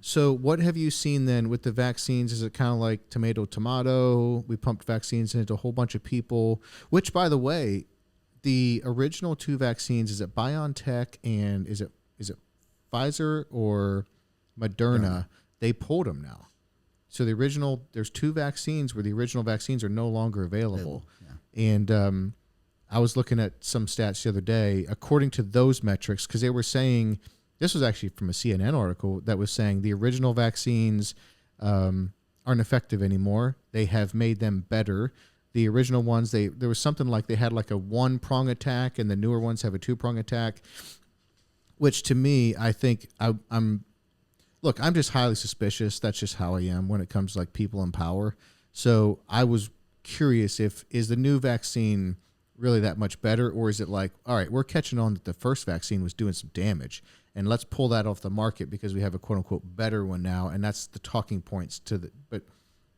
So what have you seen then with the vaccines? Is it kind of like tomato? We pumped vaccines into a whole bunch of people, which, by the way, the original 2 vaccines, is it BioNTech and is it Pfizer or Moderna? They pulled them now. So there's 2 vaccines where the original vaccines are no longer available. Yeah. And I was looking at some stats the other day, according to those metrics, because they were saying, this was actually from a CNN article that was saying the original vaccines aren't effective anymore. They have made them better. The original ones, there was something like they had like a 1-prong attack, and the newer ones have a 2-prong attack, which to me, I think I'm just highly suspicious. That's just how I am when it comes to like people in power. So I was curious is the new vaccine really that much better, or is it like, all right, we're catching on that the first vaccine was doing some damage, and let's pull that off the market because we have a quote unquote better one now, and that's the talking points but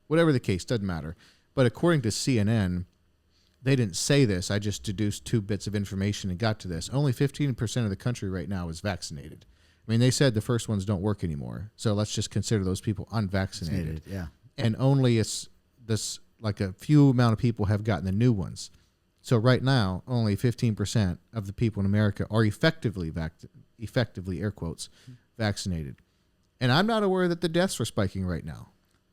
whatever the case, doesn't matter. But according to CNN, they didn't say this. I just deduced 2 bits of information and got to this. Only 15% of the country right now is vaccinated. I mean, they said the first ones don't work anymore, so let's just consider those people unvaccinated. Yeah. And only like a few amount of people have gotten the new ones. So right now, only 15% of the people in America are effectively air quotes, vaccinated. And I'm not aware that the deaths are spiking right now.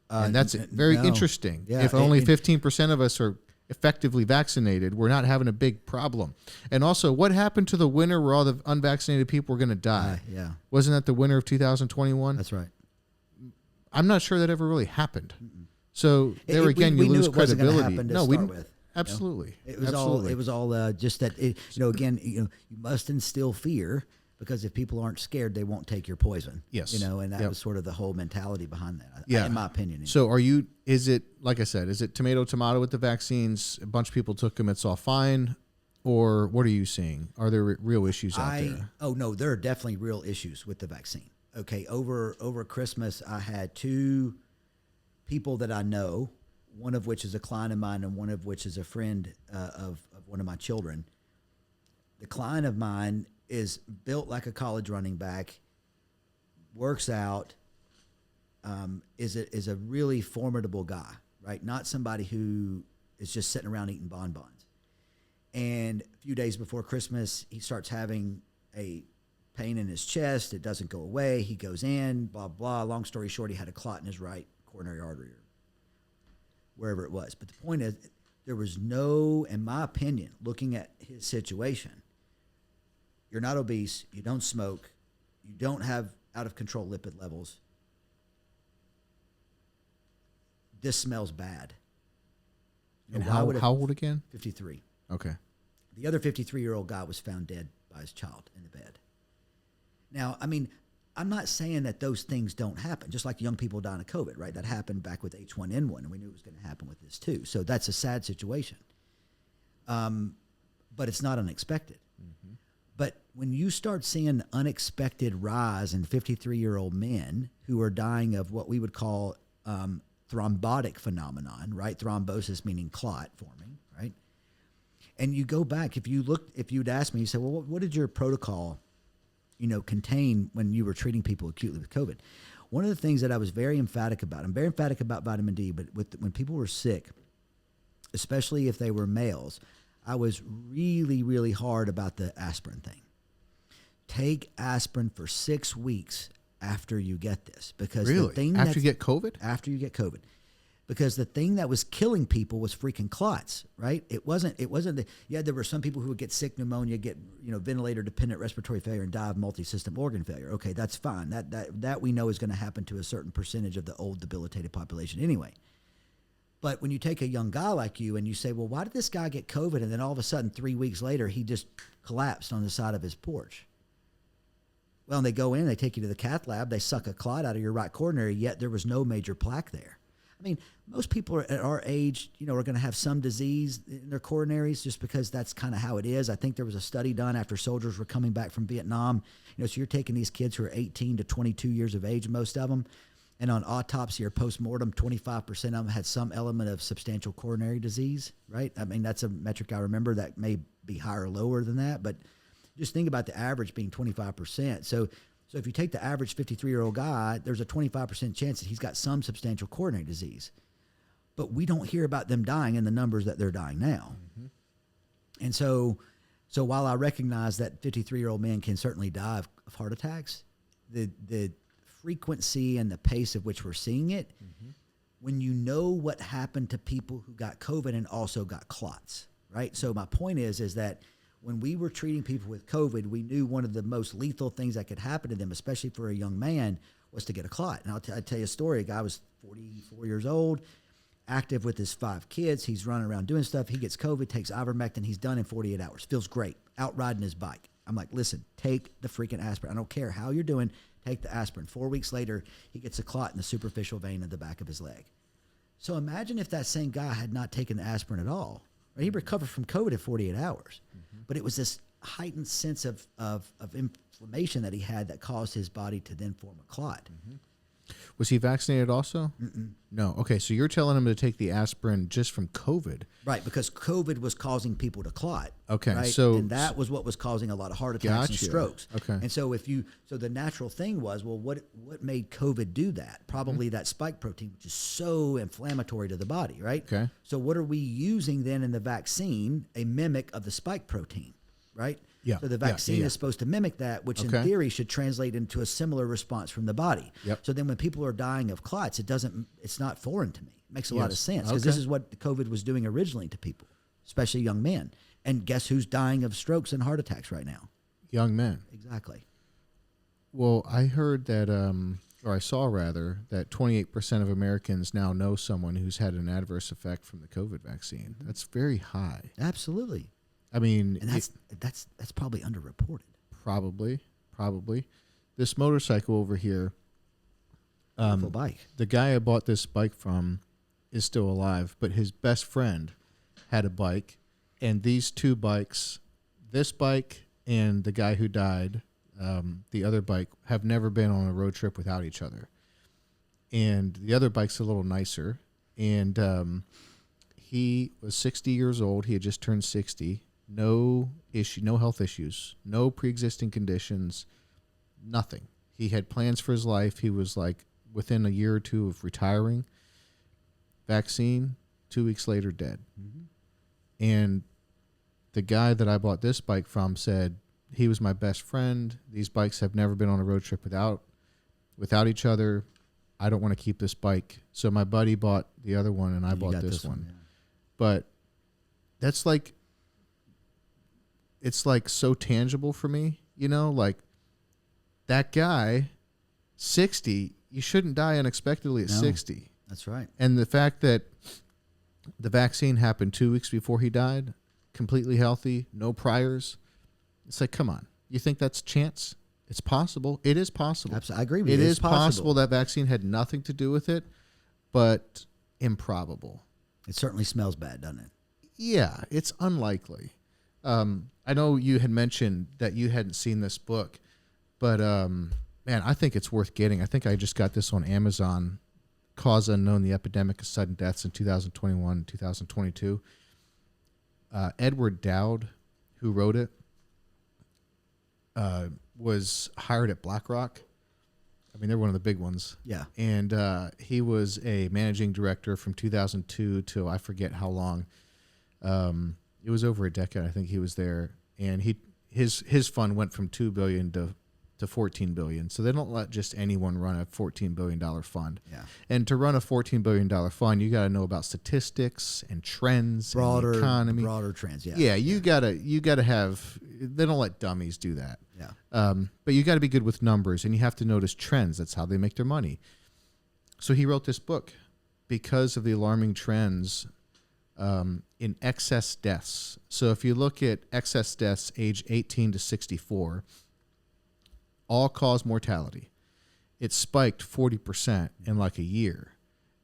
And that's very interesting. Yeah, if only 15% of us are effectively vaccinated, we're not having a big problem. And also, what happened to the winter where all the unvaccinated people were going to die? Yeah. Wasn't that the winter of 2021? That's right. I'm not sure that ever really happened. So there again, you lose credibility. No, we didn't. Absolutely. It was all just that, again, you must instill fear, because if people aren't scared, they won't take your poison. Yes. And that was sort of the whole mentality behind that, in my opinion. Anyway. So is it, like I said, is it tomato with the vaccines? A bunch of people took them, it's all fine? Or what are you seeing? Are there real issues out there? Oh, no, there are definitely real issues with the vaccine. Okay, over Christmas, I had 2 people that I know, one of which is a client of mine and one of which is a friend of one of my children. The client of mine is built like a college running back, works out, is a really formidable guy, right? Not somebody who is just sitting around eating bonbons. And a few days before Christmas, he starts having a pain in his chest. It doesn't go away. He goes in, blah, blah. Long story short, he had a clot in his right coronary artery or wherever it was. But the point is, there was no, in my opinion, looking at his situation, you're not obese, you don't smoke, you don't have out-of-control lipid levels. This smells bad. And how old again? 53. Okay. The other 53-year-old guy was found dead by his child in the bed. Now, I mean, I'm not saying that those things don't happen, just like young people dying of COVID, right? That happened back with H1N1, and we knew it was going to happen with this too. So that's a sad situation. But it's not unexpected. Mm-hmm. But when you start seeing unexpected rise in 53-year-old men who are dying of what we would call thrombotic phenomenon, right? Thrombosis meaning clot forming, right? And you go back, if you'd ask me, you say, well, what did your protocol, contain when you were treating people acutely with COVID? One of the things that I was very emphatic about, I'm very emphatic about vitamin D, but when people were sick, especially if they were males, I was really, really hard about the aspirin thing. Take aspirin for 6 weeks after you get this, because really? The thing after you get COVID? After you get COVID. Because the thing that was killing people was freaking clots, right? It wasn't there were some people who would get sick pneumonia, get, ventilator dependent respiratory failure and die of multi-system organ failure. Okay, that's fine. That we know is going to happen to a certain percentage of the old debilitated population anyway. But when you take a young guy like you and you say, well, why did this guy get COVID? And then all of a sudden 3 weeks later, he just collapsed on the side of his porch. Well, and they go in, they take you to the cath lab, they suck a clot out of your right coronary, yet there was no major plaque there. I mean, most people at our age, are going to have some disease in their coronaries just because that's kind of how it is. I think there was a study done after soldiers were coming back from Vietnam. So you're taking these kids who are 18 to 22 years of age, most of them, and on autopsy or postmortem, 25% of them had some element of substantial coronary disease, right? I mean, that's a metric I remember. That may be higher or lower than that, but just think about the average being 25%. So So if you take the average 53-year-old guy, there's a 25% chance that he's got some substantial coronary disease. But we don't hear about them dying in the numbers that they're dying now. Mm-hmm. And so while I recognize that 53-year-old men can certainly die of heart attacks, the frequency and the pace at which we're seeing it, mm-hmm. when you know what happened to people who got COVID and also got clots, right? So my point is that when we were treating people with COVID, we knew one of the most lethal things that could happen to them, especially for a young man, was to get a clot. And I'll tell you a story. A guy was 44 years old, active with his 5 kids. He's running around doing stuff. He gets COVID, takes ivermectin. He's done in 48 hours. Feels great. Out riding his bike. I'm like, listen, take the freaking aspirin. I don't care how you're doing. Take the aspirin. 4 weeks later, he gets a clot in the superficial vein in the back of his leg. So imagine if that same guy had not taken the aspirin at all. Right? He recovered from COVID in 48 hours. Mm-hmm. But it was this heightened sense of inflammation that he had that caused his body to then form a clot. Mm-hmm. Was he vaccinated also? Mm-mm. No. Okay, so you're telling him to take the aspirin just from COVID. Right, because COVID was causing people to clot. Okay, right? so... And that was what was causing a lot of heart attacks and strokes. Okay. And so so the natural thing was, well, what made COVID do that? Probably that spike protein, which is so inflammatory to the body, right? Okay. So what are we using then in the vaccine? A mimic of the spike protein, right? Yeah. So the vaccine is supposed to mimic that, which in theory should translate into a similar response from the body. Yep. So then when people are dying of clots, it's not foreign to me. It makes a lot of sense because this is what COVID was doing originally to people, especially young men. And guess who's dying of strokes and heart attacks right now? Young men. Exactly. Well, I heard that, or I saw rather, that 28% of Americans now know someone who's had an adverse effect from the COVID vaccine. Mm-hmm. That's very high. Absolutely. I mean, and that's probably underreported. Probably. This motorcycle over here, bike. The guy I bought this bike from is still alive, but his best friend had a bike, and these 2 bikes, this bike and the guy who died, the other bike, have never been on a road trip without each other. And the other bike's a little nicer, and he was 60 years old. He had just turned 60. No issue, no health issues, no pre-existing conditions, nothing. He had plans for his life. He was like within a year or 2 of retiring. Vaccine, 2 weeks later, dead. Mm-hmm. And the guy that I bought this bike from said he was my best friend. These bikes have never been on a road trip without each other. I don't want to keep this bike. So my buddy bought the other one, and I bought this one. Yeah. But that's like... It's like so tangible for me, you know, like that guy, 60, you shouldn't die unexpectedly at 60. That's right. And the fact that the vaccine happened 2 weeks before he died, completely healthy, no priors. It's like, come on. You think that's chance? It's possible. It is possible. Absolutely. I agree with you. It is possible that vaccine had nothing to do with it, but improbable. It certainly smells bad, doesn't it? Yeah, it's unlikely. I know you had mentioned that you hadn't seen this book, but man, I think it's worth getting. I think I just got this on Amazon, Cause Unknown, The Epidemic of Sudden Deaths in 2021 and 2022. Edward Dowd, who wrote it, was hired at BlackRock. I mean, they're one of the big ones. Yeah. And he was a managing director from 2002 till I forget how long. It was over a decade, I think he was there, and his fund went from $2 billion to $14 billion. So they don't let just anyone run a $14 billion fund. Yeah. And to run a $14 billion fund, you got to know about statistics and trends, and the economy, broader trends. Yeah. Yeah. You gotta have. They don't let dummies do that. Yeah. But you got to be good with numbers, and you have to notice trends. That's how they make their money. So he wrote this book because of the alarming trends in excess deaths. So if you look at excess deaths age 18 to 64, all-cause mortality, it spiked 40% in like a year.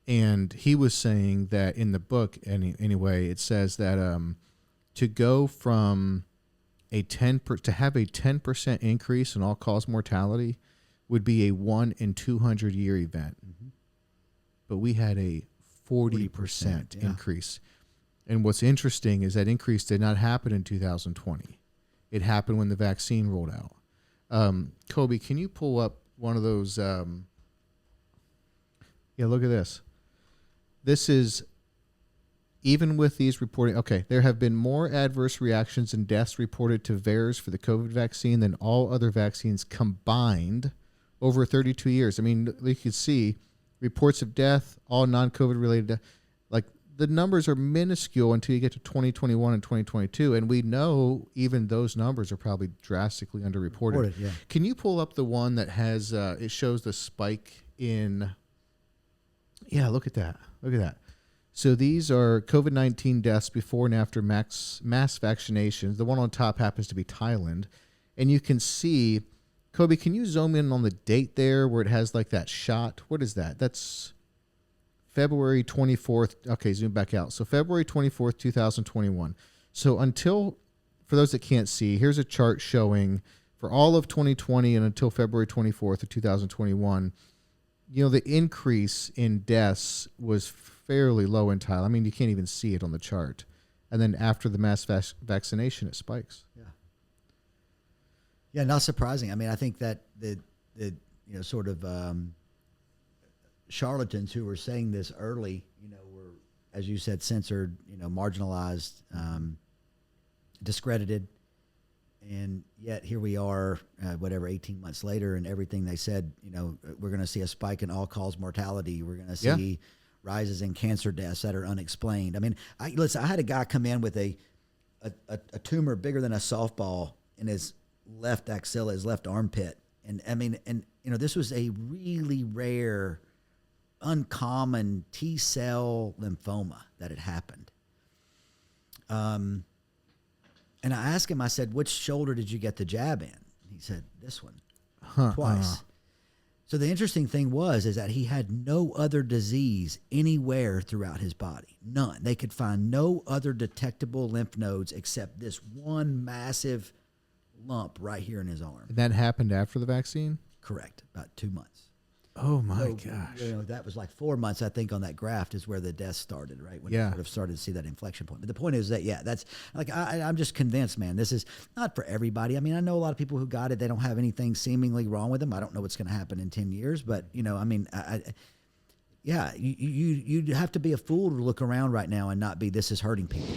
And he was saying that in the book, anyway, it says that to go from to have a 10% increase in all-cause mortality would be a 1 in 200 year event. Mm-hmm. But we had a 40% increase. And what's interesting is that increase did not happen in 2020. It happened when the vaccine rolled out. Kobe, can you pull up one of those? Yeah, look at this. This is even with these reporting. Okay, there have been more adverse reactions and deaths reported to VAERS for the COVID vaccine than all other vaccines combined over 32 years. I mean, you can see reports of death, all non-COVID related death. Like, the numbers are minuscule until you get to 2021 and 2022. And we know even those numbers are probably drastically underreported. Yeah. Can you pull up the one that has, it shows the spike in, yeah, look at that. Look at that. So these are COVID-19 deaths before and after mass vaccinations. The one on top happens to be Thailand. And you can see, Kobe, can you zoom in on the date there where it has like that shot? What is that? That's February 24th. Okay, zoom back out. So February 24th, 2021. So until, for those that can't see, here's a chart showing for all of 2020 and until February 24th of 2021, you know, the increase in deaths was fairly low in Thailand. I mean, you can't even see it on the chart. And then after the mass vaccination, it spikes. Yeah. Yeah, not surprising. I mean, I think that the sort of charlatans who were saying this early, were, as you said, censored, marginalized, discredited. And yet here we are, 18 months later, and everything they said, we're going to see a spike in all-cause mortality. We're going to see rises in cancer deaths that are unexplained. I mean, I had a guy come in with a tumor bigger than a softball in his left axilla, his left armpit. And I mean, this was a really rare, uncommon T-cell lymphoma that had happened. And I asked him, I said, which shoulder did you get the jab in? He said, this one, twice. So the interesting thing is that he had no other disease anywhere throughout his body. None. They could find no other detectable lymph nodes except this one massive lump right here in his arm. And that happened after the vaccine? Correct. About 2 months. Oh my gosh. That was like 4 months, I think, on that graft is where the death started, right? When you sort of started to see that inflection point. But the point is that, that's like, I'm just convinced, man, this is not for everybody. I mean, I know a lot of people who got it, they don't have anything seemingly wrong with them. I don't know what's going to happen in 10 years, but, I mean, you have to be a fool to look around right now and not be, this is hurting people.